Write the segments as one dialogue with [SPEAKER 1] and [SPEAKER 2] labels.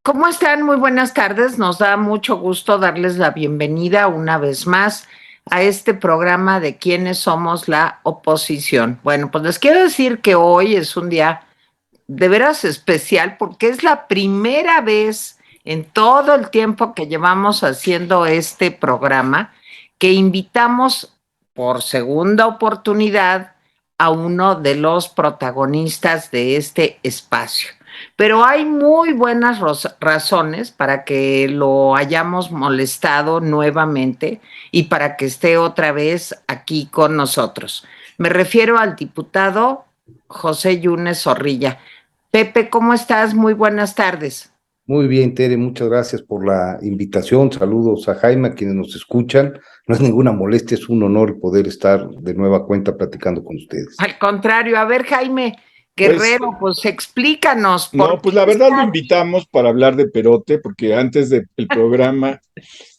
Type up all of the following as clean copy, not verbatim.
[SPEAKER 1] ¿Cómo están? Muy buenas tardes. Nos da mucho gusto darles la bienvenida una vez más a este programa de quiénes somos la oposición. Bueno, pues les quiero decir que hoy es un día de veras especial porque es la primera vez en todo el tiempo que llevamos haciendo este programa que invitamos por segunda oportunidad a uno de los protagonistas de este espacio. Pero hay muy buenas razones para que lo hayamos molestado nuevamente y para que esté otra vez aquí con nosotros. Me refiero al diputado José Yunes Zorrilla. Pepe, ¿cómo estás? Muy buenas tardes.
[SPEAKER 2] Muy bien, Tere, muchas gracias por la invitación. Saludos a Jaime, a quienes nos escuchan. No es ninguna molestia, es un honor poder estar de nueva cuenta platicando con ustedes.
[SPEAKER 1] Al contrario, a ver, Jaime
[SPEAKER 3] Pues
[SPEAKER 1] Guerrero, pues explícanos por
[SPEAKER 3] no,
[SPEAKER 1] qué
[SPEAKER 3] pues la verdad lo
[SPEAKER 1] está...
[SPEAKER 3] invitamos para hablar de Perote, porque antes del programa,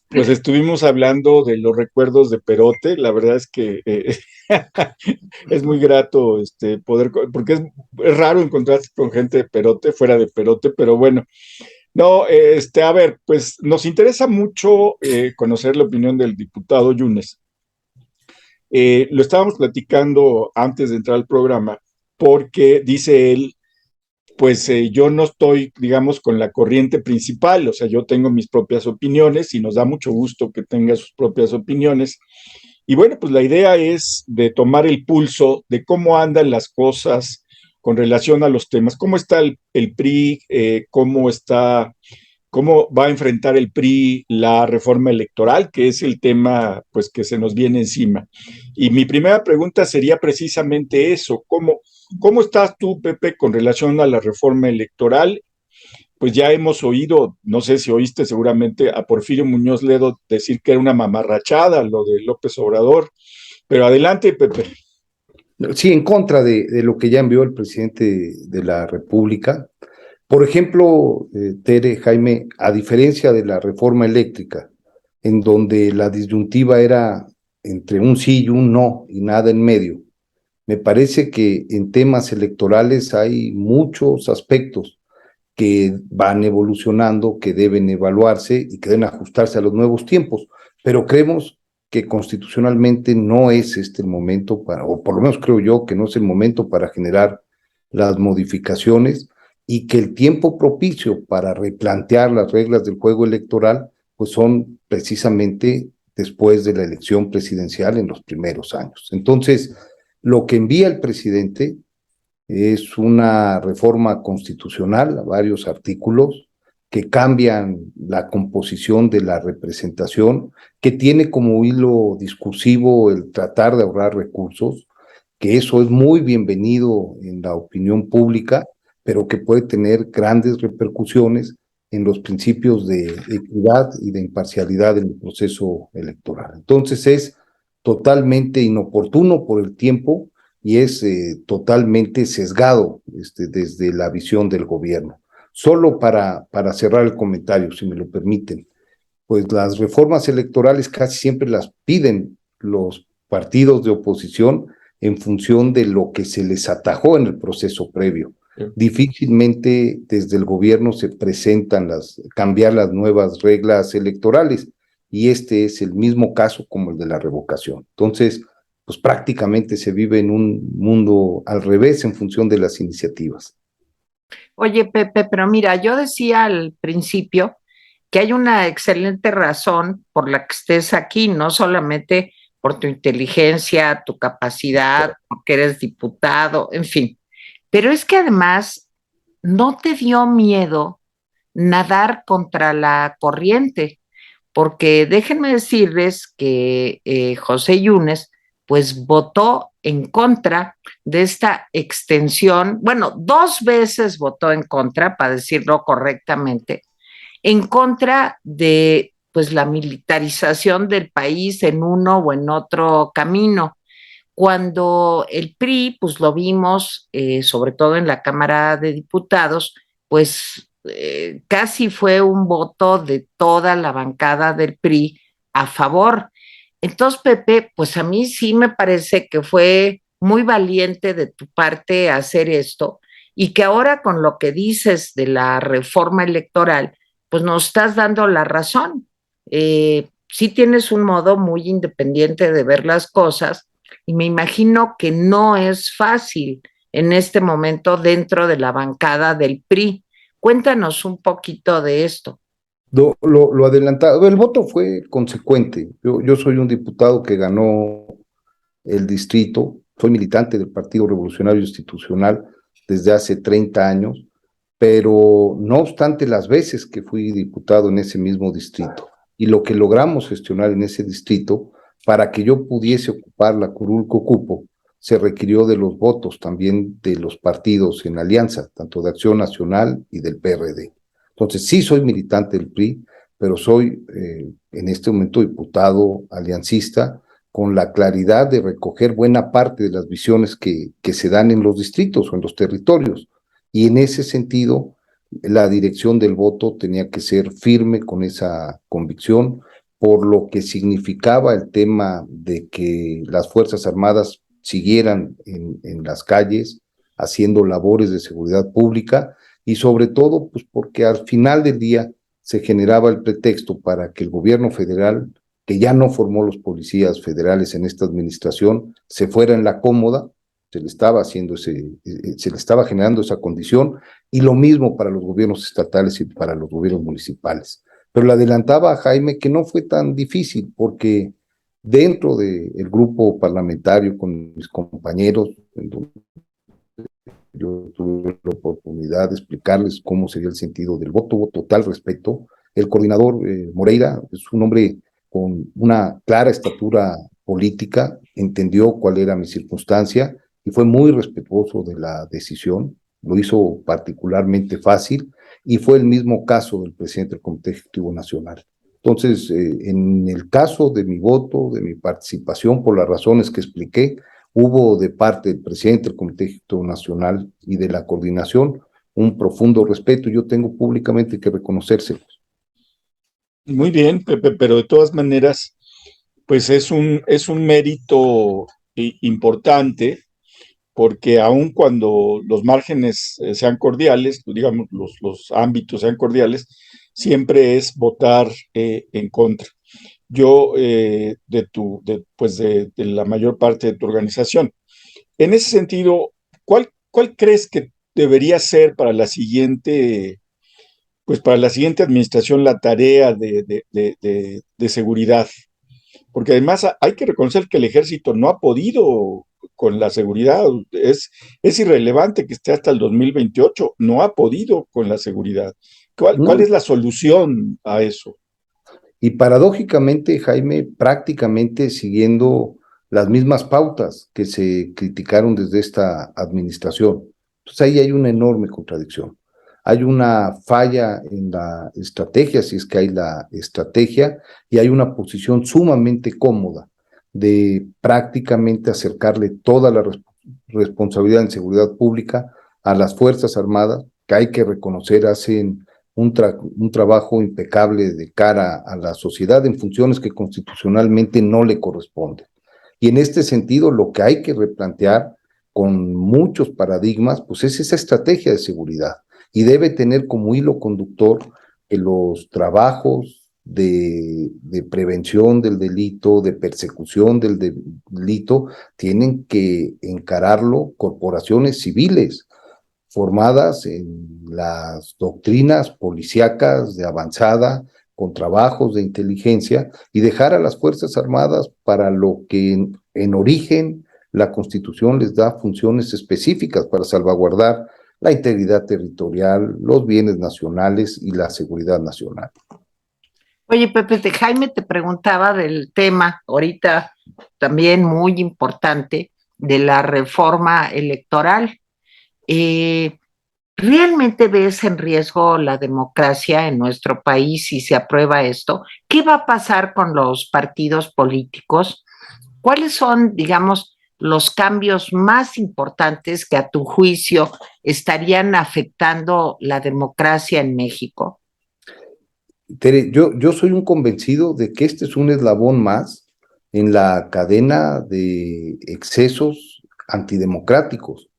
[SPEAKER 3] pues estuvimos hablando de los recuerdos de Perote. La verdad es que es muy grato poder, porque es raro encontrarse con gente de Perote, fuera de Perote, pero bueno, no, a ver, pues nos interesa mucho conocer la opinión del diputado Yunes. Lo estábamos platicando antes de entrar al programa, porque dice él pues yo no estoy, digamos, con la corriente principal, o sea, yo tengo mis propias opiniones y nos da mucho gusto que tenga sus propias opiniones. Y bueno, pues la idea es de tomar el pulso de cómo andan las cosas con relación a los temas, cómo está el PRI, cómo va a enfrentar el PRI la reforma electoral, que es el tema pues que se nos viene encima. Y mi primera pregunta sería precisamente eso, ¿cómo estás tú, Pepe, con relación a la reforma electoral? Pues ya hemos oído, no sé si oíste seguramente a Porfirio Muñoz Ledo decir que era una mamarrachada lo de López Obrador, pero adelante, Pepe.
[SPEAKER 2] Sí, en contra de lo que ya envió el presidente de la República. Por ejemplo, Tere, Jaime, a diferencia de la reforma eléctrica, en donde la disyuntiva era entre un sí y un no y nada en medio, me parece que en temas electorales hay muchos aspectos que van evolucionando, que deben evaluarse y que deben ajustarse a los nuevos tiempos, pero creemos que constitucionalmente no es este el momento para, o por lo menos creo yo que no es el momento para generar las modificaciones y que el tiempo propicio para replantear las reglas del juego electoral pues son precisamente después de la elección presidencial en los primeros años. Entonces, lo que envía el presidente es una reforma constitucional, varios artículos que cambian la composición de la representación, que tiene como hilo discursivo el tratar de ahorrar recursos, que eso es muy bienvenido en la opinión pública, pero que puede tener grandes repercusiones en los principios de equidad y de imparcialidad en el proceso electoral. Entonces es totalmente inoportuno por el tiempo y es totalmente sesgado desde la visión del gobierno. Solo para cerrar el comentario, si me lo permiten, pues las reformas electorales casi siempre las piden los partidos de oposición en función de lo que se les atajó en el proceso previo. Difícilmente desde el gobierno se presentan cambiar las nuevas reglas electorales, y este es el mismo caso como el de la revocación. Entonces, pues prácticamente se vive en un mundo al revés en función de las iniciativas.
[SPEAKER 1] Oye, Pepe, pero mira, yo decía al principio que hay una excelente razón por la que estés aquí, no solamente por tu inteligencia, tu capacidad, porque eres diputado, en fin, pero es que además no te dio miedo nadar contra la corriente, porque déjenme decirles que José Yunes pues votó en contra de esta extensión, bueno, dos veces votó en contra, para decirlo correctamente, en contra de pues la militarización del país en uno o en otro camino. Cuando el PRI, pues lo vimos, sobre todo en la Cámara de Diputados, pues casi fue un voto de toda la bancada del PRI a favor. Entonces, Pepe, pues a mí sí me parece que fue muy valiente de tu parte hacer esto y que ahora con lo que dices de la reforma electoral, pues nos estás dando la razón. Sí tienes un modo muy independiente de ver las cosas y me imagino que no es fácil en este momento dentro de la bancada del PRI. Cuéntanos un poquito de esto.
[SPEAKER 2] Lo adelantado, el voto fue consecuente. Yo soy un diputado que ganó el distrito, soy militante del Partido Revolucionario Institucional desde hace 30 años, pero no obstante las veces que fui diputado en ese mismo distrito y lo que logramos gestionar en ese distrito para que yo pudiese ocupar la curul que ocupo, se requirió de los votos también de los partidos en alianza, tanto de Acción Nacional y del PRD. Entonces, sí soy militante del PRI, pero soy en este momento diputado aliancista con la claridad de recoger buena parte de las visiones que se dan en los distritos o en los territorios. Y en ese sentido, la dirección del voto tenía que ser firme con esa convicción, por lo que significaba el tema de que las Fuerzas Armadas siguieran en las calles haciendo labores de seguridad pública y sobre todo, pues porque al final del día se generaba el pretexto para que el gobierno federal, que ya no formó los policías federales en esta administración, se fuera en la cómoda, se le estaba haciendo se le estaba generando esa condición, y lo mismo para los gobiernos estatales y para los gobiernos municipales. Pero le adelantaba a Jaime que no fue tan difícil, porque dentro del grupo parlamentario con mis compañeros, yo tuve la oportunidad de explicarles cómo sería el sentido del voto, hubo total respeto. El coordinador Moreira es un hombre con una clara estatura política, entendió cuál era mi circunstancia y fue muy respetuoso de la decisión, lo hizo particularmente fácil y fue el mismo caso del presidente del Comité Ejecutivo Nacional. Entonces, en el caso de mi voto, de mi participación, por las razones que expliqué, hubo de parte del presidente del Comité Ejecutivo Nacional y de la coordinación un profundo respeto, y yo tengo públicamente que reconocérselos.
[SPEAKER 3] Muy bien, Pepe, pero de todas maneras, pues es un mérito importante, porque aun cuando los márgenes sean cordiales, digamos, los ámbitos sean cordiales, siempre es votar en contra. Yo, de la mayor parte de tu organización. En ese sentido, ¿cuál crees que debería ser para la siguiente, pues para la siguiente administración la tarea de seguridad? Porque además hay que reconocer que el ejército no ha podido con la seguridad. Es irrelevante que esté hasta el 2028, no ha podido con la seguridad. ¿Cuál es
[SPEAKER 2] No,
[SPEAKER 3] la solución a eso?
[SPEAKER 2] y paradójicamente, Jaime, prácticamente siguiendo las mismas pautas que se criticaron desde esta administración. Entonces ahí hay una enorme contradicción. Hay una falla en la estrategia, si es que hay la estrategia, y hay una posición sumamente cómoda de prácticamente acercarle toda la responsabilidad en seguridad pública a las Fuerzas Armadas, que hay que reconocer hacen un trabajo impecable de cara a la sociedad en funciones que constitucionalmente no le corresponden. Y en este sentido, lo que hay que replantear con muchos paradigmas, pues es esa estrategia de seguridad. Y debe tener como hilo conductor que los trabajos de prevención del delito, de persecución del delito, tienen que encararlo corporaciones civiles formadas en las doctrinas policíacas de avanzada, con trabajos de inteligencia, y dejar a las Fuerzas Armadas para lo que en origen la Constitución les da funciones específicas para salvaguardar la integridad territorial, los bienes nacionales y la seguridad nacional.
[SPEAKER 1] Oye, Pepe, Jaime te preguntaba del tema, ahorita también muy importante, de la reforma electoral. Eh, ¿Realmente ves en riesgo la democracia en nuestro país si se aprueba esto? ¿Qué va a pasar con los partidos políticos? ¿Cuáles son, digamos, los cambios más importantes que a tu juicio estarían afectando la democracia en México?
[SPEAKER 2] Tere, yo soy un convencido de que este es un eslabón más en la cadena de excesos antidemocráticos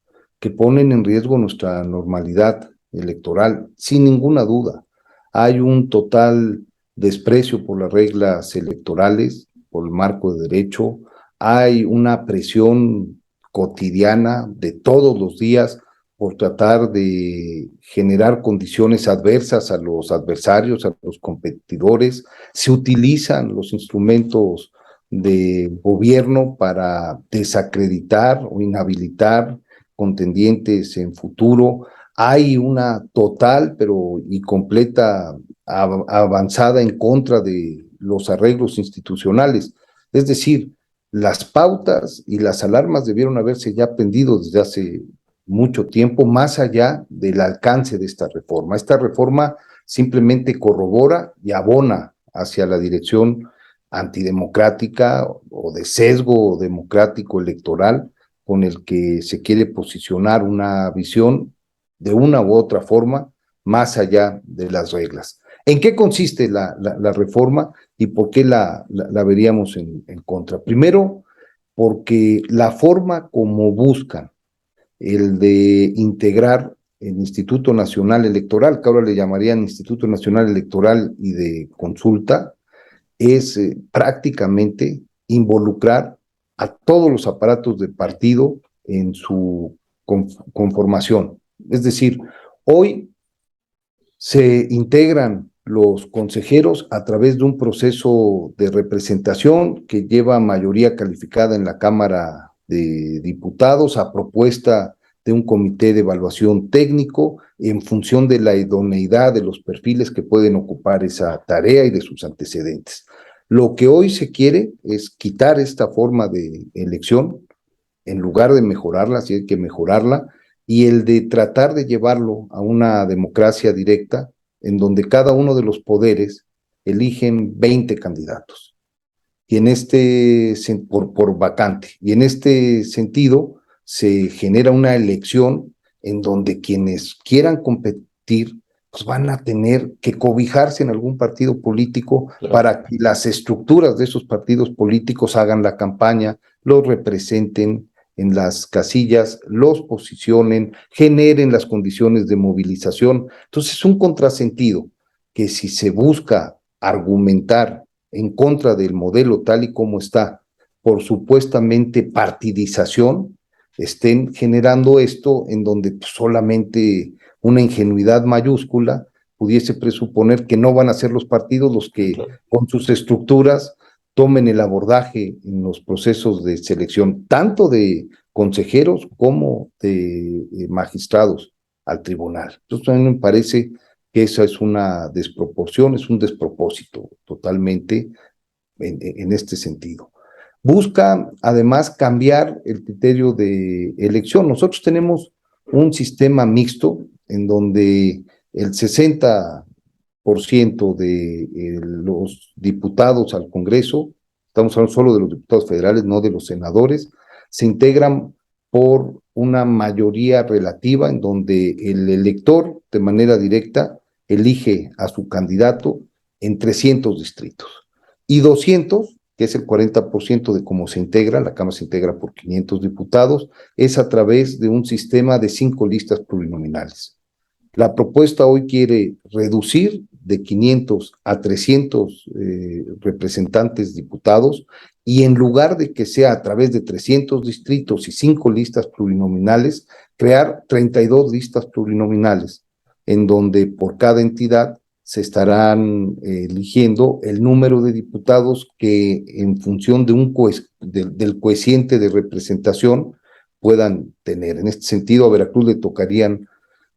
[SPEAKER 2] que ponen en riesgo nuestra normalidad electoral, sin ninguna duda. hay un total desprecio por las reglas electorales, por el marco de derecho, hay una presión cotidiana de todos los días por tratar de generar condiciones adversas a los adversarios, a los competidores. Se utilizan los instrumentos de gobierno para desacreditar o inhabilitar contendientes en futuro. Hay una total pero y completa avanzada en contra de los arreglos institucionales. Es decir, las pautas y las alarmas debieron haberse ya prendido desde hace mucho tiempo, más allá del alcance de esta reforma. Esta reforma simplemente corrobora y abona hacia la dirección antidemocrática o de sesgo democrático electoral con el que se quiere posicionar una visión de una u otra forma más allá de las reglas. ¿En qué consiste la reforma y por qué la veríamos en contra? Primero, porque la forma como buscan el de integrar el Instituto Nacional Electoral, que ahora le llamarían Instituto Nacional Electoral y de Consulta, es prácticamente involucrar a todos los aparatos de partido en su conformación. Es decir, hoy se integran los consejeros a través de un proceso de representación que lleva mayoría calificada en la Cámara de Diputados a propuesta de un comité de evaluación técnico en función de la idoneidad de los perfiles que pueden ocupar esa tarea y de sus antecedentes. Lo que hoy se quiere es quitar esta forma de elección en lugar de mejorarla, si hay que mejorarla, y el de tratar de llevarlo a una democracia directa en donde cada uno de los poderes eligen 20 candidatos y en por vacante. Y en este sentido se genera una elección en donde quienes quieran competir pues van a tener que cobijarse en algún partido político para que las estructuras de esos partidos políticos hagan la campaña, los representen en las casillas, los posicionen, generen las condiciones de movilización. Entonces es un contrasentido que si se busca argumentar en contra del modelo tal y como está, por supuestamente partidización, estén generando esto en donde solamente una ingenuidad mayúscula pudiese presuponer que no van a ser los partidos los que con sus estructuras tomen el abordaje en los procesos de selección, tanto de consejeros como de magistrados al tribunal. Entonces, a mí me parece que esa es una desproporción, es un despropósito totalmente en este sentido. Busca, además, cambiar el criterio de elección. Nosotros tenemos un sistema mixto en donde el 60% de los diputados al Congreso, estamos hablando solo de los diputados federales, no de los senadores, se integran por una mayoría relativa en donde el elector de manera directa elige a su candidato en 300 distritos y 200, que es el 40% de cómo se integra, la Cámara se integra por 500 diputados, es a través de un sistema de 5 listas plurinominales. La propuesta hoy quiere reducir de 500 a 300 representantes diputados y en lugar de que sea a través de 300 distritos y 5 listas plurinominales, crear 32 listas plurinominales, en donde por cada entidad se estarán eligiendo el número de diputados que en función de del coeficiente de representación puedan tener. En este sentido, a Veracruz le tocarían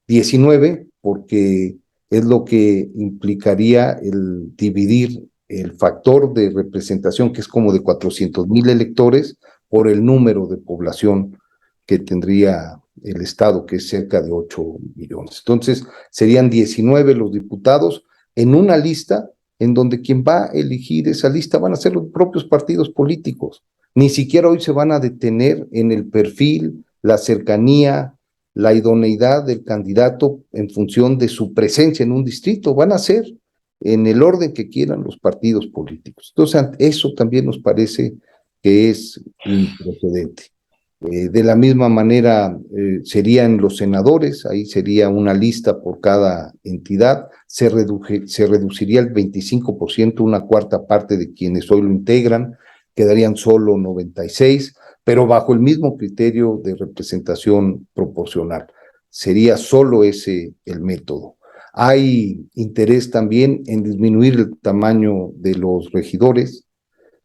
[SPEAKER 2] 19, porque es lo que implicaría el dividir el factor de representación, que es como de 400,000 electores, por el número de población que tendría el Estado, que es cerca de 8 millones. Entonces, serían 19 los diputados en una lista en donde quien va a elegir esa lista van a ser los propios partidos políticos. Ni siquiera hoy se van a detener en el perfil, la cercanía, la idoneidad del candidato en función de su presencia en un distrito, van a ser en el orden que quieran los partidos políticos. Entonces, eso también nos parece que es improcedente. De la misma manera serían los senadores, ahí sería una lista por cada entidad, se reduciría el 25%, una cuarta parte de quienes hoy lo integran, quedarían solo 96, pero bajo el mismo criterio de representación proporcional. Sería solo ese el método. Hay interés también en disminuir el tamaño de los regidores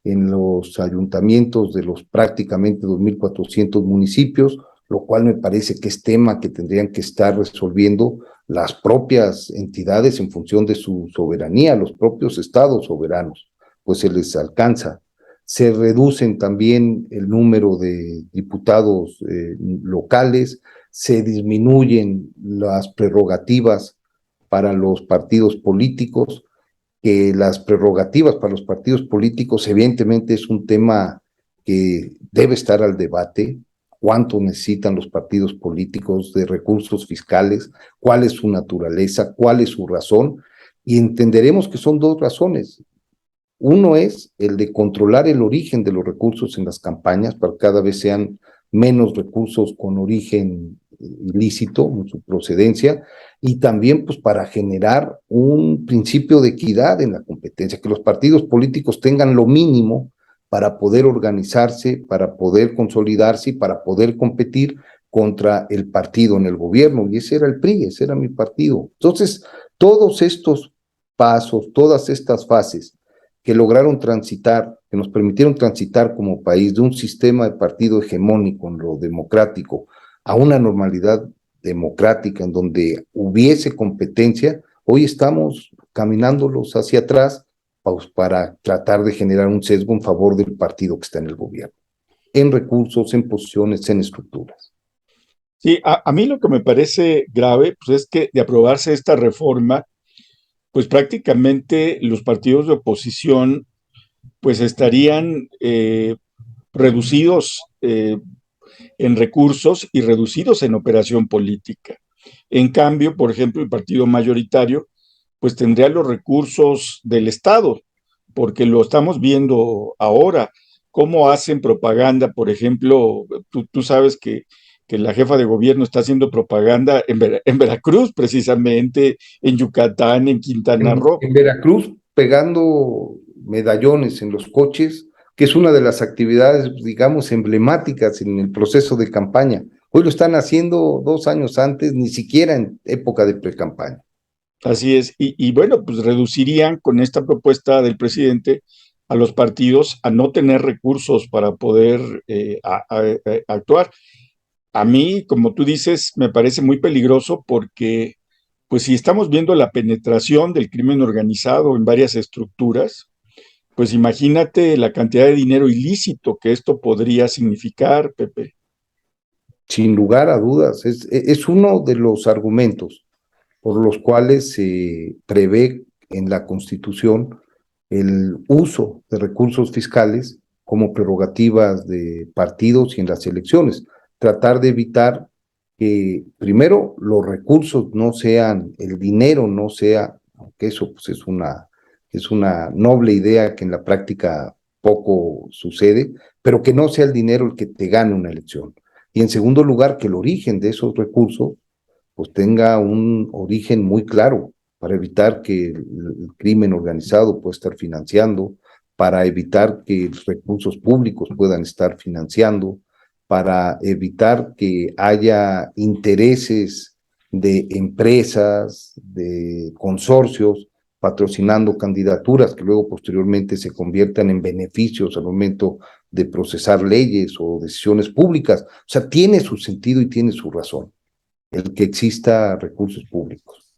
[SPEAKER 2] en los ayuntamientos de los prácticamente 2.400 municipios, lo cual me parece que es tema que tendrían que estar resolviendo las propias entidades en función de su soberanía, los propios estados soberanos, pues se les alcanza. Se reducen también el número de diputados locales, se disminuyen las prerrogativas para los partidos políticos, que las prerrogativas para los partidos políticos evidentemente es un tema que debe estar al debate, cuánto necesitan los partidos políticos de recursos fiscales, cuál es su naturaleza, cuál es su razón, y entenderemos que son dos razones. Uno es el de controlar el origen de los recursos en las campañas para que cada vez sean menos recursos con origen ilícito en su procedencia, y también pues para generar un principio de equidad en la competencia, que los partidos políticos tengan lo mínimo para poder organizarse, para poder consolidarse y para poder competir contra el partido en el gobierno, y ese era el PRI, ese era mi partido. Entonces, todos estos pasos, todas estas fases que lograron transitar, que nos permitieron transitar como país de un sistema de partido hegemónico en lo democrático a una normalidad democrática en donde hubiese competencia, hoy estamos caminándolos hacia atrás para tratar de generar un sesgo en favor del partido que está en el gobierno, en recursos, en posiciones, en estructuras.
[SPEAKER 3] Sí, a mí lo que me parece grave pues, es que de aprobarse esta reforma, pues prácticamente los partidos de oposición pues estarían reducidos en recursos y reducidos en operación política. En cambio, por ejemplo, el partido mayoritario pues tendría los recursos del Estado, porque lo estamos viendo ahora, cómo hacen propaganda, por ejemplo, tú sabes que la jefa de gobierno está haciendo propaganda en Veracruz, precisamente, en Yucatán, en Quintana Roo.
[SPEAKER 2] En Veracruz, pegando medallones en los coches, que es una de las actividades, digamos, emblemáticas en el proceso de campaña. Hoy lo están haciendo 2 años antes, ni siquiera en época de precampaña.
[SPEAKER 3] Así es, y bueno, pues reducirían con esta propuesta del presidente a los partidos a no tener recursos para poder actuar. A mí, como tú dices, me parece muy peligroso porque, pues si estamos viendo la penetración del crimen organizado en varias estructuras, pues imagínate la cantidad de dinero ilícito que esto podría significar, Pepe.
[SPEAKER 2] Sin lugar a dudas, es uno de los argumentos por los cuales se prevé en la Constitución el uso de recursos fiscales como prerrogativas de partidos y en las elecciones. Tratar de evitar que, primero, los recursos no sean, el dinero no sea, aunque eso pues, es una noble idea que en la práctica poco sucede, pero que no sea el dinero el que te gane una elección. Y en segundo lugar, que el origen de esos recursos pues tenga un origen muy claro para evitar que el crimen organizado pueda estar financiando, para evitar que recursos públicos puedan estar financiando, para evitar que haya intereses de empresas, de consorcios, patrocinando candidaturas que luego posteriormente se conviertan en beneficios al momento de procesar leyes o decisiones públicas. O sea, tiene su sentido y tiene su razón el que exista recursos públicos.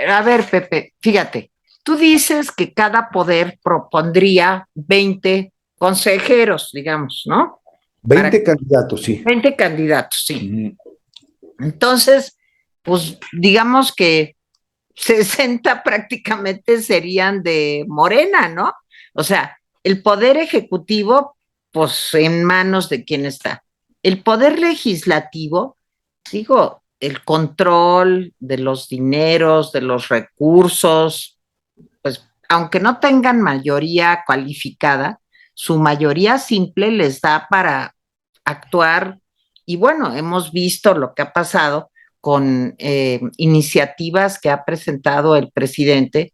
[SPEAKER 1] A ver, Pepe, fíjate, tú dices que cada poder propondría 20 consejeros, digamos, ¿no?
[SPEAKER 2] 20 candidatos, sí.
[SPEAKER 1] 20 candidatos, sí. Entonces, pues digamos que 60 prácticamente serían de Morena, ¿no? O sea, el poder ejecutivo, pues en manos de quién está. El poder legislativo, digo, el control de los dineros, de los recursos, pues aunque no tengan mayoría cualificada, su mayoría simple les da para actuar, y bueno, hemos visto lo que ha pasado con iniciativas que ha presentado el presidente,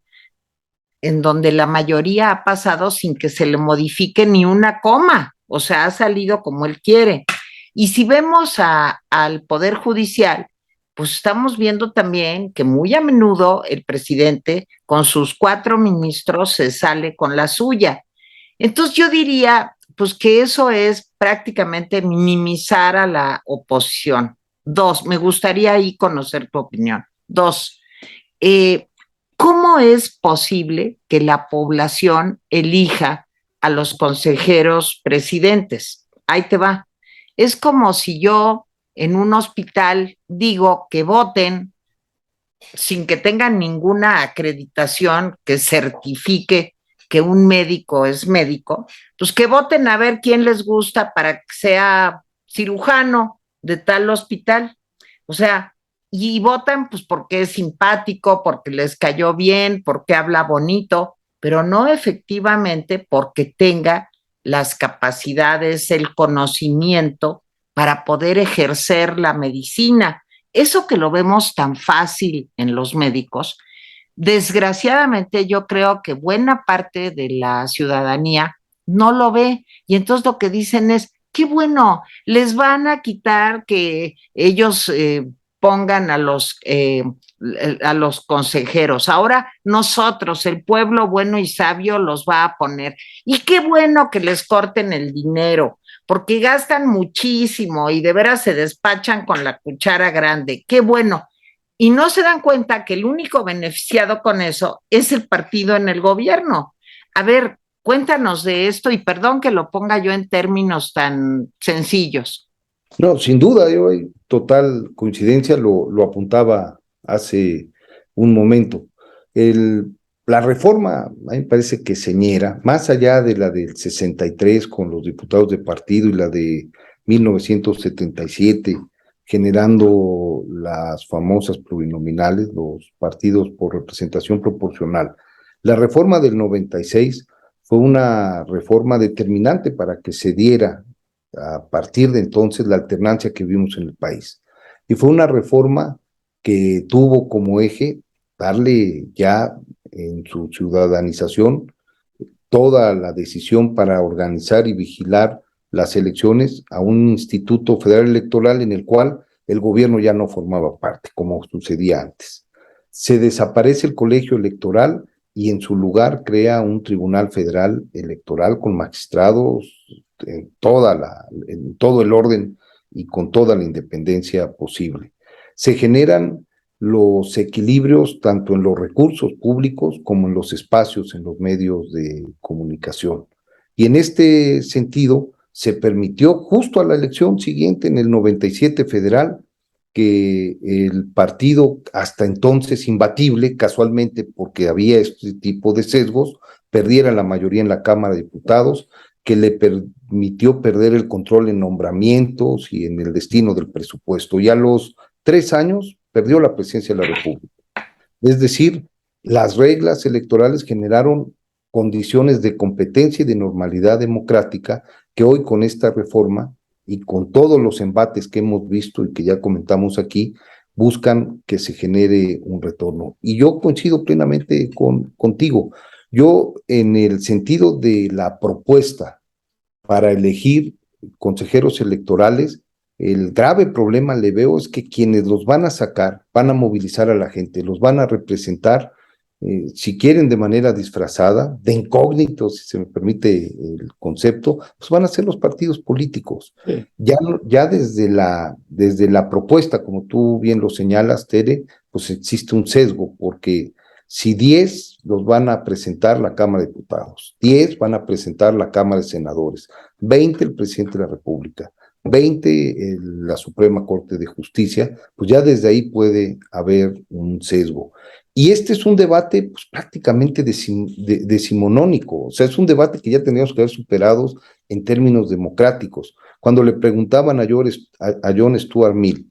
[SPEAKER 1] en donde la mayoría ha pasado sin que se le modifique ni una coma, o sea, ha salido como él quiere. Y si vemos al Poder Judicial, pues estamos viendo también que muy a menudo el presidente con sus 4 ministros se sale con la suya. Entonces yo diría, pues que eso es prácticamente minimizar a la oposición. Dos, me gustaría ahí conocer tu opinión. Dos, eh, ¿cómo es posible que la población elija a los consejeros presidentes? Ahí te va. Es como si yo en un hospital digo que voten sin que tengan ninguna acreditación que certifique que un médico es médico, pues que voten a ver quién les gusta para que sea cirujano de tal hospital. O sea, y votan pues porque es simpático, porque les cayó bien, porque habla bonito, pero no efectivamente porque tenga las capacidades, el conocimiento para poder ejercer la medicina. Eso que lo vemos tan fácil en los médicos, desgraciadamente yo creo que buena parte de la ciudadanía no lo ve y entonces lo que dicen es, qué bueno, les van a quitar que ellos pongan a los consejeros. Ahora nosotros, el pueblo bueno y sabio, los va a poner. Y qué bueno que les corten el dinero, porque gastan muchísimo y de veras se despachan con la cuchara grande. Qué bueno. Y no se dan cuenta que el único beneficiado con eso es el partido en el gobierno. A ver, cuéntanos de esto y perdón que lo ponga yo en términos tan sencillos.
[SPEAKER 2] No, sin duda, yo hay total coincidencia, lo apuntaba hace un momento. El, la reforma, a mí me parece que señera, más allá de la del 63 con los diputados de partido y la de 1977, generando las famosas plurinominales, los partidos por representación proporcional. La reforma del 96 fue una reforma determinante para que se diera a partir de entonces la alternancia que vimos en el país. Y fue una reforma que tuvo como eje darle ya en su ciudadanización toda la decisión para organizar y vigilar las elecciones a un instituto federal electoral en el cual el gobierno ya no formaba parte, como sucedía antes. Se desaparece el colegio electoral y en su lugar crea un tribunal federal electoral con magistrados en todo el orden y con toda la independencia posible. Se generan los equilibrios tanto en los recursos públicos como en los espacios, en los medios de comunicación. Y en este sentido, se permitió justo a la elección siguiente, en el 97 federal, que el partido hasta entonces imbatible, casualmente porque había este tipo de sesgos, perdiera la mayoría en la Cámara de Diputados, que le permitió perder el control en nombramientos y en el destino del presupuesto. Y a los 3 años perdió la presidencia de la República. Es decir, las reglas electorales generaron condiciones de competencia y de normalidad democrática que hoy con esta reforma y con todos los embates que hemos visto y que ya comentamos aquí, buscan que se genere un retorno. Y yo coincido plenamente contigo. Yo, en el sentido de la propuesta para elegir consejeros electorales, el grave problema le veo es que quienes los van a sacar van a movilizar a la gente, los van a representar, si quieren de manera disfrazada, de incógnito, si se me permite el concepto, pues van a ser los partidos políticos.
[SPEAKER 3] Sí.
[SPEAKER 2] Ya desde la propuesta, como tú bien lo señalas, Tere, pues existe un sesgo, porque si 10 los van a presentar la Cámara de Diputados, 10 van a presentar la Cámara de Senadores, 20 el presidente de la República, 20 la Suprema Corte de Justicia, pues ya desde ahí puede haber un sesgo. Y este es un debate pues, prácticamente decimonónico, o sea, es un debate que ya teníamos que haber superados en términos democráticos. Cuando le preguntaban a John Stuart Mill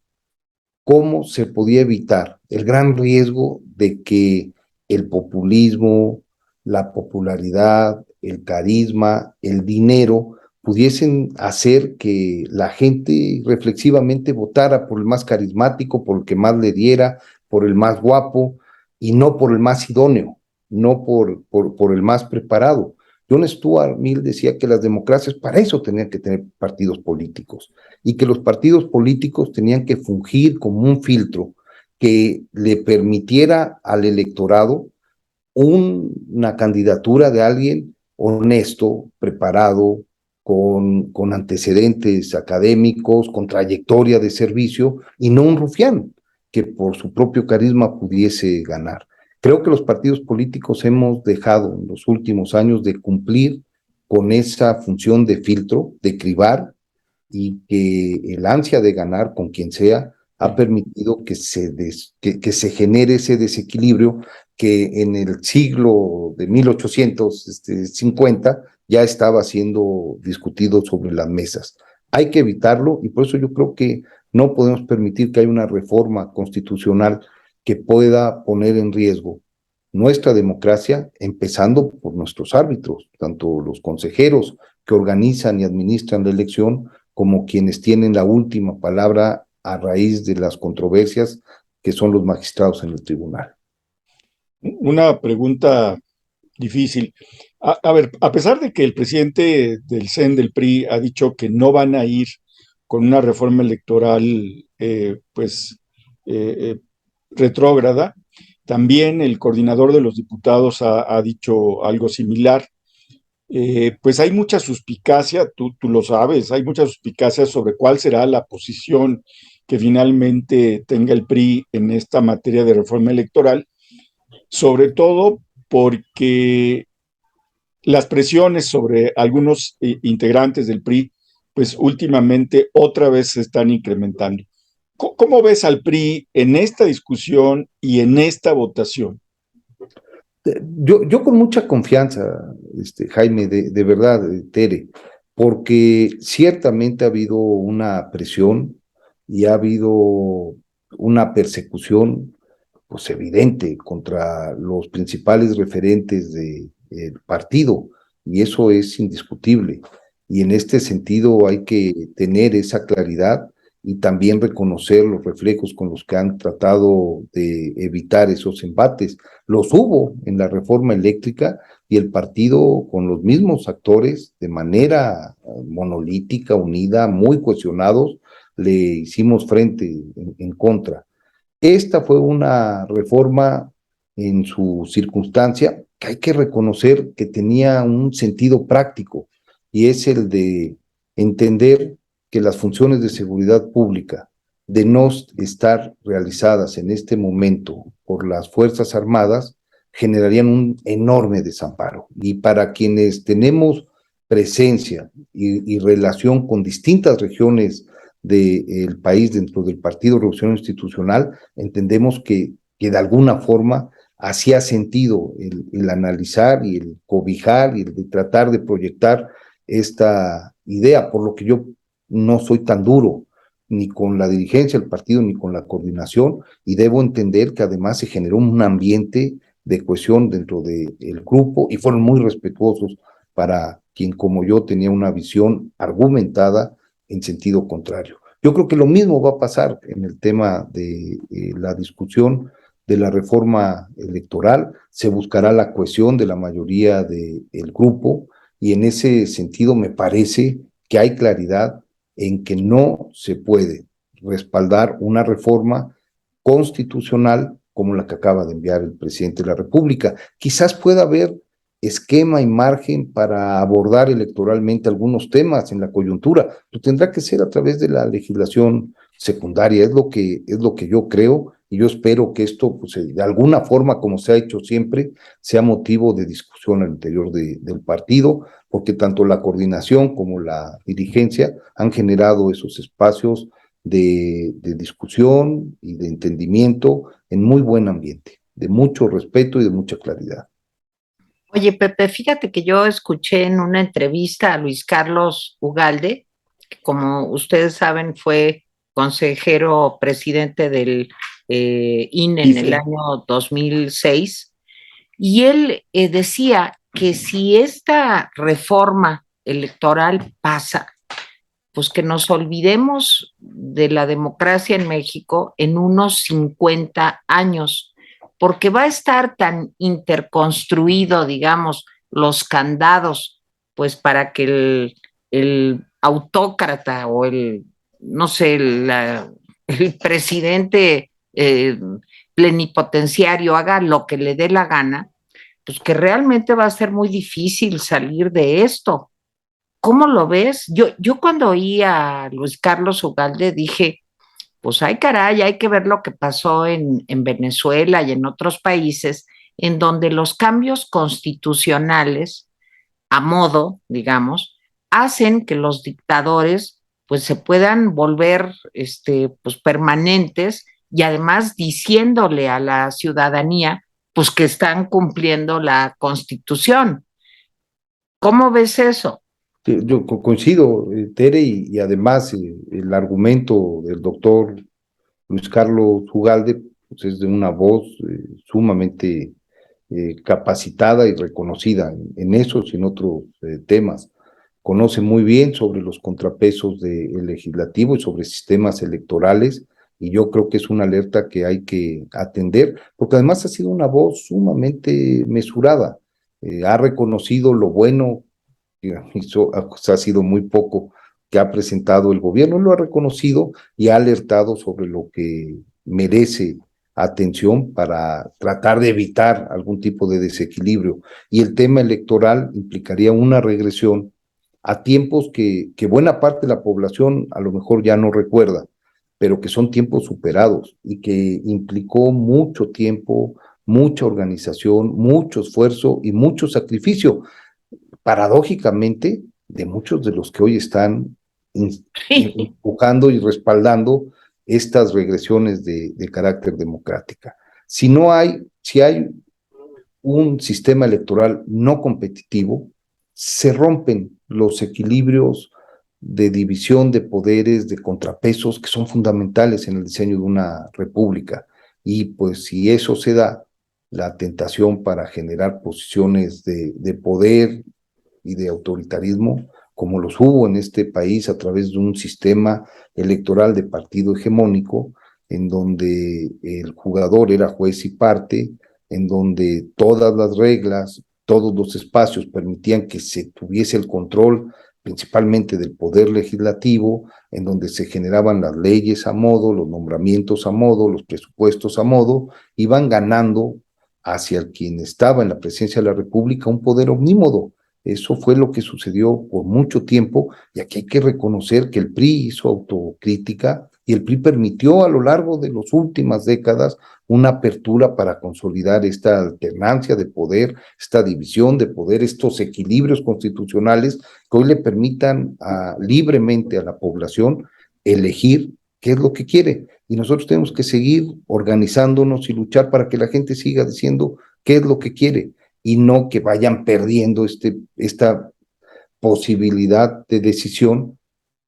[SPEAKER 2] cómo se podía evitar el gran riesgo de que el populismo, la popularidad, el carisma, el dinero pudiesen hacer que la gente reflexivamente votara por el más carismático, por el que más le diera, por el más guapo, y no por el más idóneo, no por el más preparado. John Stuart Mill decía que las democracias para eso tenían que tener partidos políticos, y que los partidos políticos tenían que fungir como un filtro que le permitiera al electorado una candidatura de alguien honesto, preparado, con antecedentes académicos, con trayectoria de servicio, y no un rufián que por su propio carisma pudiese ganar. Creo que los partidos políticos hemos dejado en los últimos años de cumplir con esa función de filtro, de cribar, y que el ansia de ganar con quien sea ha permitido que se genere ese desequilibrio que en el siglo de 1850 ya estaba siendo discutido sobre las mesas. Hay que evitarlo, y por eso yo creo que no podemos permitir que haya una reforma constitucional que pueda poner en riesgo nuestra democracia, empezando por nuestros árbitros, tanto los consejeros que organizan y administran la elección, como quienes tienen la última palabra a raíz de las controversias, que son los magistrados en el tribunal.
[SPEAKER 3] Una pregunta difícil. A ver, a pesar de que el presidente del CEN del PRI ha dicho que no van a ir con una reforma electoral, eh, retrógrada, también el coordinador de los diputados ha dicho algo similar. Pues hay mucha suspicacia, tú lo sabes, hay mucha suspicacia sobre cuál será la posición que finalmente tenga el PRI en esta materia de reforma electoral, sobre todo porque las presiones sobre algunos integrantes del PRI, pues últimamente otra vez se están incrementando. ¿Cómo ves al PRI en esta discusión y en esta votación?
[SPEAKER 2] Yo con mucha confianza, Jaime, de verdad, Tere, porque ciertamente ha habido una presión y ha habido una persecución, pues, evidente contra los principales referentes del partido, y eso es indiscutible. Y en este sentido hay que tener esa claridad y también reconocer los reflejos con los que han tratado de evitar esos embates. Los hubo en la reforma eléctrica, y el partido, con los mismos actores, de manera monolítica, unida, muy cohesionados, le hicimos frente en contra. Esta fue una reforma en su circunstancia que hay que reconocer que tenía un sentido práctico, y es el de entender que las funciones de seguridad pública, de no estar realizadas en este momento por las Fuerzas Armadas, generarían un enorme desamparo. Y para quienes tenemos presencia y relación con distintas regiones del país dentro del Partido Revolucionario Institucional, entendemos que de alguna forma hacía sentido el analizar y el cobijar y el de tratar de proyectar esta idea, por lo que yo no soy tan duro ni con la dirigencia del partido ni con la coordinación, y debo entender que además se generó un ambiente de cohesión dentro del grupo, y fueron muy respetuosos para quien como yo tenía una visión argumentada en sentido contrario. Yo creo que lo mismo va a pasar en el tema de la discusión de la reforma electoral. Se buscará la cohesión de la mayoría del grupo, y en ese sentido me parece que hay claridad en que no se puede respaldar una reforma constitucional como la que acaba de enviar el presidente de la República. Quizás pueda haber esquema y margen para abordar electoralmente algunos temas en la coyuntura, pero tendrá que ser a través de la legislación secundaria, es lo que yo creo, y yo espero que esto, pues, de alguna forma, como se ha hecho siempre, sea motivo de discusión al interior del partido, porque tanto la coordinación como la dirigencia han generado esos espacios de discusión y de entendimiento en muy buen ambiente, de mucho respeto y de mucha claridad.
[SPEAKER 1] Oye, Pepe, fíjate que yo escuché en una entrevista a Luis Carlos Ugalde, que como ustedes saben fue consejero presidente del INE en el año 2006, y él decía que si esta reforma electoral pasa? Pues que nos olvidemos de la democracia en México en unos 50 años, porque va a estar tan interconstruido, digamos, los candados, pues para que el autócrata o no sé, el presidente plenipotenciario haga lo que le dé la gana, pues que realmente va a ser muy difícil salir de esto. ¿Cómo lo ves? Yo cuando oí a Luis Carlos Ugalde dije, pues ay caray, hay que ver lo que pasó en Venezuela y en otros países en donde los cambios constitucionales, a modo, digamos, hacen que los dictadores pues se puedan volver pues permanentes y además diciéndole a la ciudadanía pues que están cumpliendo la Constitución. ¿Cómo ves eso?
[SPEAKER 2] Yo coincido, Tere, y además el argumento del doctor Luis Carlos Ugalde pues es de una voz sumamente capacitada y reconocida en esos y en otros temas. Conoce muy bien sobre los contrapesos del legislativo y sobre sistemas electorales, y yo creo que es una alerta que hay que atender, porque además ha sido una voz sumamente mesurada. Ha reconocido lo bueno, hizo, ha sido muy poco que ha presentado el gobierno, lo ha reconocido y ha alertado sobre lo que merece atención para tratar de evitar algún tipo de desequilibrio. Y el tema electoral implicaría una regresión a tiempos que buena parte de la población a lo mejor ya no recuerda, pero que son tiempos superados y que implicó mucho tiempo, mucha organización, mucho esfuerzo y mucho sacrificio, paradójicamente, de muchos de los que hoy están empujando y respaldando estas regresiones de carácter democrática. Si hay un sistema electoral no competitivo, se rompen los equilibrios de división de poderes, de contrapesos que son fundamentales en el diseño de una república. Y pues si eso se da, la tentación para generar posiciones de poder y de autoritarismo, como los hubo en este país a través de un sistema electoral de partido hegemónico, en donde el jugador era juez y parte, en donde todas las reglas, todos los espacios permitían que se tuviese el control principalmente del poder legislativo, en donde se generaban las leyes a modo, los nombramientos a modo, los presupuestos a modo, iban ganando hacia quien estaba en la presidencia de la República un poder omnímodo. Eso fue lo que sucedió por mucho tiempo, y aquí hay que reconocer que el PRI hizo autocrítica y el PRI permitió a lo largo de las últimas décadas una apertura para consolidar esta alternancia de poder, esta división de poder, estos equilibrios constitucionales que hoy le permitan libremente a la población elegir qué es lo que quiere. Y nosotros tenemos que seguir organizándonos y luchar para que la gente siga diciendo qué es lo que quiere, y no que vayan perdiendo esta posibilidad de decisión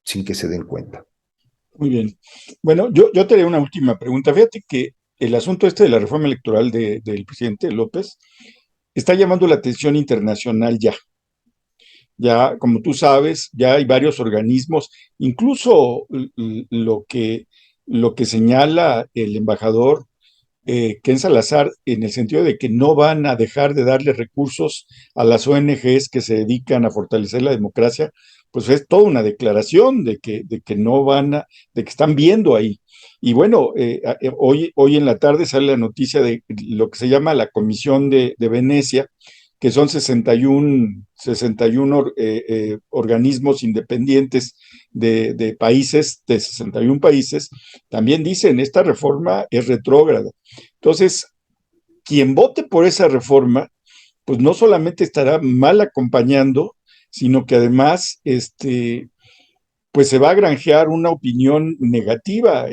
[SPEAKER 2] sin que se den cuenta.
[SPEAKER 3] Muy bien. Bueno, yo te haré una última pregunta. Fíjate que el asunto este de la reforma electoral del presidente López está llamando la atención internacional ya. Ya, como tú sabes, ya hay varios organismos, incluso lo que señala el embajador Ken Salazar, en el sentido de que no van a dejar de darle recursos a las ONGs que se dedican a fortalecer la democracia, pues es toda una declaración de que no van a, de que están viendo ahí. Y bueno, hoy en la tarde sale la noticia de lo que se llama la Comisión de Venecia, que son 61 organismos independientes de países, de 61 países, también dicen, esta reforma es retrógrada. Entonces, quien vote por esa reforma, pues no solamente estará mal acompañando, sino que además, pues se va a granjear una opinión negativa.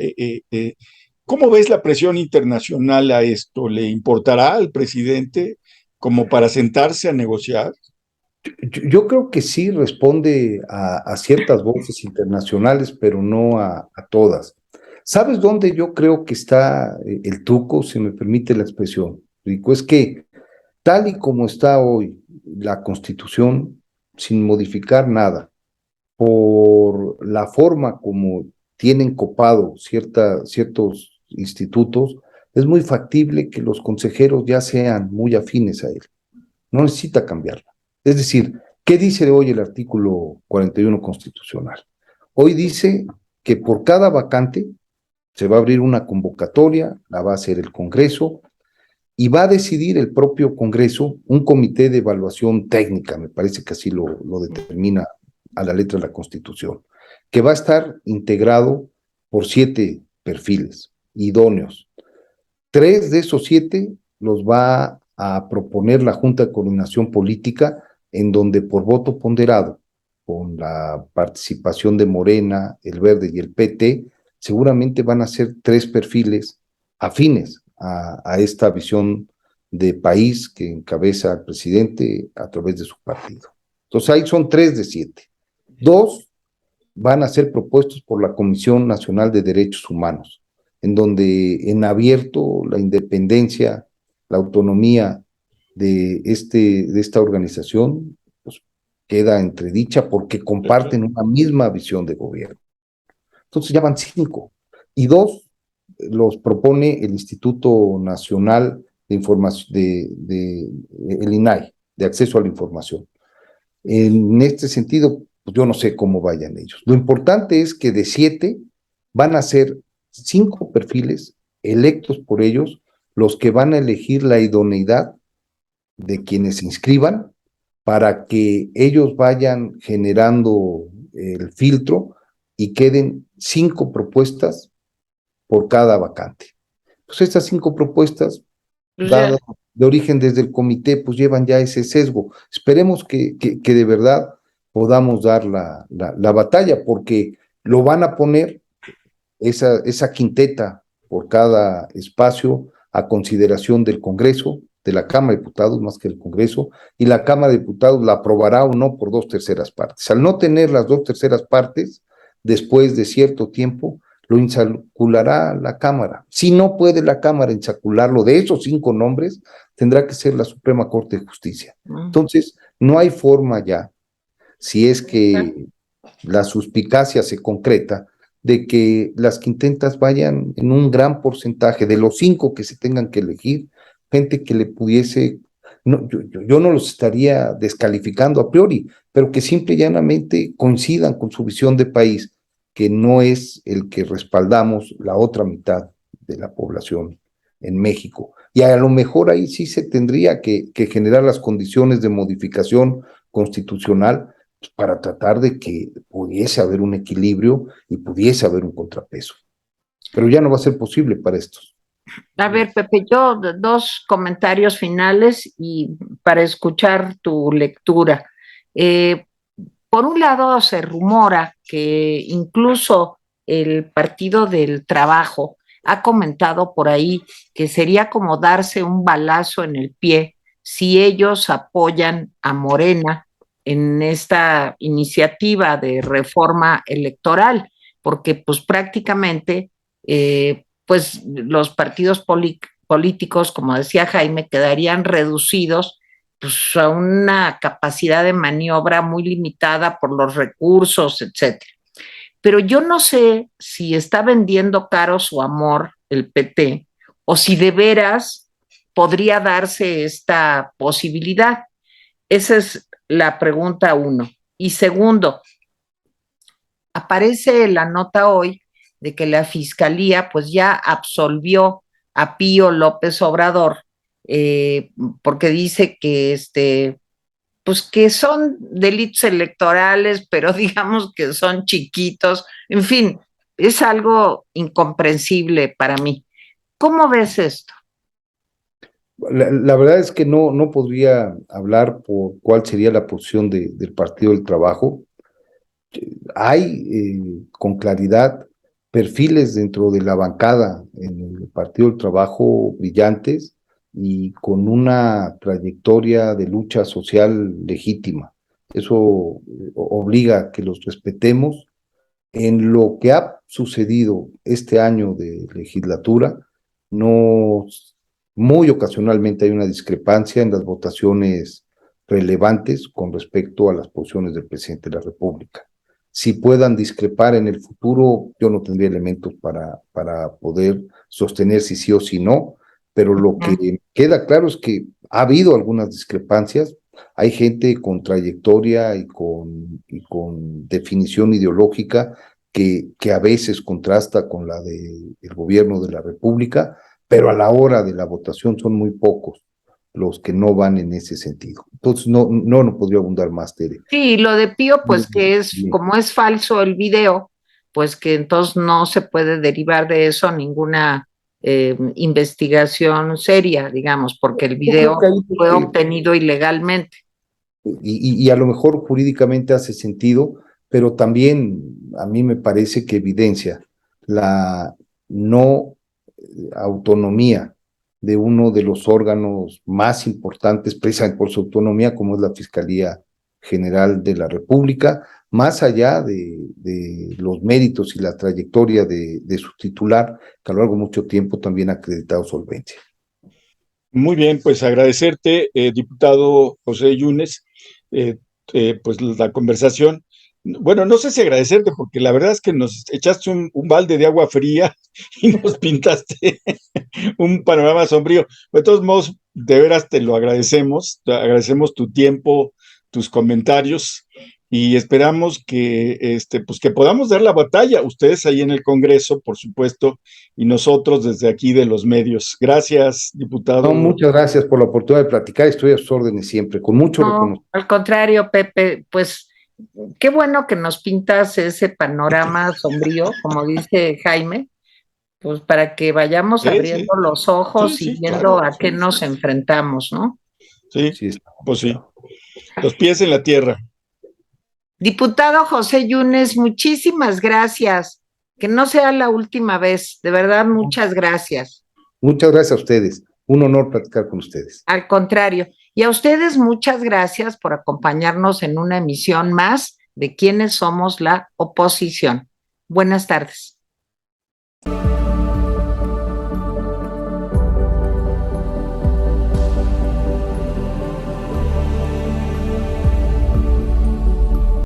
[SPEAKER 3] ¿Cómo ves la presión internacional a esto? ¿Le importará al presidente como para sentarse a negociar?
[SPEAKER 2] Yo creo que sí responde a ciertas voces internacionales, pero no a todas. ¿Sabes dónde yo creo que está el truco, si me permite la expresión, Rico? Es que tal y como está hoy la Constitución, sin modificar nada, por la forma como tienen copado ciertos institutos, es muy factible que los consejeros ya sean muy afines a él. No necesita cambiarla. Es decir, ¿qué dice hoy el artículo 41 constitucional? Hoy dice que por cada vacante se va a abrir una convocatoria, la va a hacer el Congreso y va a decidir el propio Congreso un comité de evaluación técnica, me parece que así lo determina a la letra de la Constitución, que va a estar integrado por 7 perfiles idóneos. 3 de esos 7 los va a proponer la Junta de Coordinación Política, en donde por voto ponderado, con la participación de Morena, el Verde y el PT, seguramente van a ser 3 perfiles afines a esta visión de país que encabeza el presidente a través de su partido. Entonces ahí son 3 de 7. 2 van a ser propuestos por la Comisión Nacional de Derechos Humanos, en donde en abierto la independencia, la autonomía de esta organización pues, queda entredicha porque comparten una misma visión de gobierno. Entonces ya van 5. Y 2 los propone el Instituto Nacional de Información, el INAI, de Acceso a la Información. En este sentido, pues yo no sé cómo vayan ellos. Lo importante es que de 7 van a ser 5 perfiles electos por ellos los que van a elegir la idoneidad de quienes se inscriban para que ellos vayan generando el filtro y queden 5 propuestas por cada vacante. Pues estas 5 propuestas, dadas de origen desde el comité, pues llevan ya ese sesgo. Esperemos que de verdad podamos dar la batalla, porque lo van a poner esa quinteta por cada espacio a consideración del Congreso, de la Cámara de Diputados más que el Congreso, y la Cámara de Diputados la aprobará o no por 2/3 partes. Al no tener las 2/3 partes, después de cierto tiempo, lo insaculará la Cámara. Si no puede la Cámara insacularlo de esos 5 nombres, tendrá que ser la Suprema Corte de Justicia. Entonces, no hay forma ya, si es que la suspicacia se concreta, de que las quintetas vayan en un gran porcentaje de los 5 que se tengan que elegir, gente que le pudiese, no, yo no los estaría descalificando a priori, pero que simple y llanamente coincidan con su visión de país, que no es el que respaldamos la otra mitad de la población en México. Y a lo mejor ahí sí se tendría que generar las condiciones de modificación constitucional para tratar de que pudiese haber un equilibrio y pudiese haber un contrapeso. Pero ya no va a ser posible para estos.
[SPEAKER 1] A ver, Pepe, yo 2 comentarios finales y para escuchar tu lectura. Por un lado, se rumora que incluso el Partido del Trabajo ha comentado por ahí que sería como darse un balazo en el pie si ellos apoyan a Morena en esta iniciativa de reforma electoral, porque pues prácticamente pues los partidos políticos, como decía Jaime, quedarían reducidos pues, a una capacidad de maniobra muy limitada por los recursos, etcétera. Pero yo no sé si está vendiendo caro su amor el PT o si de veras podría darse esta posibilidad. Esa es la pregunta 1. Y segundo, aparece la nota hoy de que la fiscalía pues ya absolvió a Pío López Obrador porque dice que pues que son delitos electorales, pero digamos que son chiquitos, en fin, es algo incomprensible para mí. ¿Cómo ves esto?
[SPEAKER 2] La verdad es que no podría hablar por cuál sería la posición del Partido del Trabajo. Hay con claridad perfiles dentro de la bancada en el Partido del Trabajo brillantes y con una trayectoria de lucha social legítima. Eso obliga a que los respetemos. En lo que ha sucedido este año de legislatura, no muy ocasionalmente hay una discrepancia en las votaciones relevantes con respecto a las posiciones del presidente de la República. Si puedan discrepar en el futuro, yo no tendría elementos para poder sostener si sí o si no, pero lo que queda claro es que ha habido algunas discrepancias. Hay gente con trayectoria y con definición ideológica que a veces contrasta con la del gobierno de la República, pero a la hora de la votación son muy pocos los que no van en ese sentido. Entonces, no podría abundar más, Tere.
[SPEAKER 1] Sí, lo de Pío, pues que es, como es falso el video, pues que entonces no se puede derivar de eso ninguna investigación seria, digamos, porque el video fue obtenido ilegalmente.
[SPEAKER 2] Y a lo mejor jurídicamente hace sentido, pero también a mí me parece que evidencia la no autonomía de uno de los órganos más importantes, precisamente por su autonomía, como es la Fiscalía General de la República, más allá de los méritos y la trayectoria de su titular, que a lo largo de mucho tiempo también ha acreditado solvencia.
[SPEAKER 3] Muy bien, pues agradecerte, diputado José Yunes, pues la conversación. Bueno, no sé si agradecerte, porque la verdad es que nos echaste un balde de agua fría y nos pintaste un panorama sombrío. De todos modos, de veras te agradecemos tu tiempo, tus comentarios, y esperamos que, pues que podamos dar la batalla, ustedes ahí en el Congreso, por supuesto, y nosotros desde aquí de los medios. Gracias, diputado.
[SPEAKER 2] No, muchas gracias por la oportunidad de platicar, estoy a sus órdenes siempre, con mucho reconocimiento.
[SPEAKER 1] Al contrario, Pepe, pues qué bueno que nos pintas ese panorama sombrío, como dice Jaime, pues para que vayamos abriendo los ojos y viendo claro, a qué nos enfrentamos, ¿no?
[SPEAKER 3] Sí, pues sí. Los pies en la tierra.
[SPEAKER 1] Diputado José Yunes, muchísimas gracias. Que no sea la última vez, de verdad, muchas gracias.
[SPEAKER 2] Muchas gracias a ustedes. Un honor platicar con ustedes.
[SPEAKER 1] Al contrario. Y a ustedes muchas gracias por acompañarnos en una emisión más de Quiénes somos la oposición. Buenas tardes.